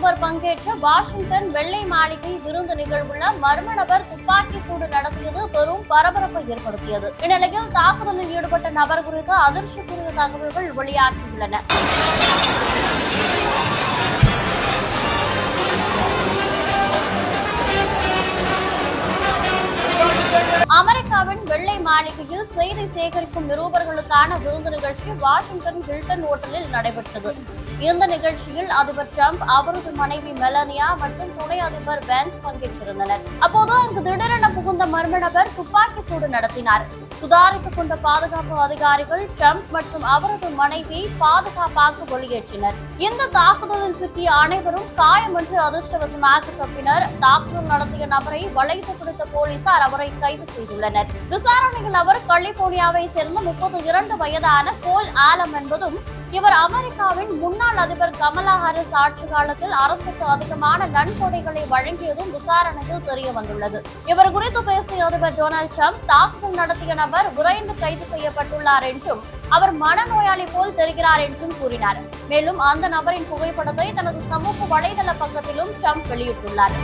அதிபர் பங்கேற்ற வாஷிங்டன் வெள்ளை மாளிகை விருந்து நிகழ்வுள்ள மர்ம நபர் துப்பாக்கி சூடு நடத்தியது பெரும் பரபரப்பை ஏற்படுத்தியது. இந்நிலையில் தாக்குதலில் ஈடுபட்ட நபர் குறித்து அதிர்ச்சிக்குரிய தகவல்கள் வெளியாகியுள்ளன. அமெரிக்காவின் வெள்ளை மாளிகையில் செய்தி சேகரிக்கும் நிருபர்களுக்கான விருந்து நிகழ்ச்சி வாஷிங்டன் ஹில்டன் ஓட்டலில் நடைபெற்றது. இந்த நிகழ்ச்சியில் அதிபர் டிரம்ப், அவரது மனைவி மெலனியா மற்றும் துணை அதிபர் பென்ஸ் பங்கேற்றிருந்தனர். அப்போது அங்கு திடீரென புகுந்த மர்ம நபர் துப்பாக்கி சூடு நடத்தினார். சுதாரித்துக் கொண்ட பாதுகாப்பு அதிகாரிகள் டிரம்ப் மற்றும் அவரது மனைவி பாதுகாப்பாக வெளியேற்றினர். இந்த தாக்குதலில் சிக்கிய அனைவரும் காயமின்றி அதிர்ஷ்டவசமாக தப்பினர். தாக்குதல் நடத்திய நபரை வளைத்து பிடித்த போலீசார் அவரை கைது செய்துள்ளனர். விசாரணையில் அவர் கலிபோர்னியாவை சேர்ந்த 32 வயதான கோல் ஆலம் என்பதும், இவர் அமெரிக்காவின் முன்னாள் அதிபர் கமலா ஹாரிஸ் ஆட்சி காலத்தில் அரசுக்கு அதிகமான நன்கொடைகளை வழங்கியதும் விசாரணையில் தெரிய வந்துள்ளது. இவர் குறித்து பேசிய அதிபர் டொனால்டு டிரம்ப், தாக்குதல் நடத்திய நபர் விரைந்து கைது செய்யப்பட்டுள்ளார் என்றும், அவர் மனநோயாளி போல் தெரிகிறார் என்றும் கூறினார். மேலும் அந்த நபரின் புகைப்படத்தை தனது சமூக வலைதள பக்கத்திலும் டிரம்ப் வெளியிட்டுள்ளார்.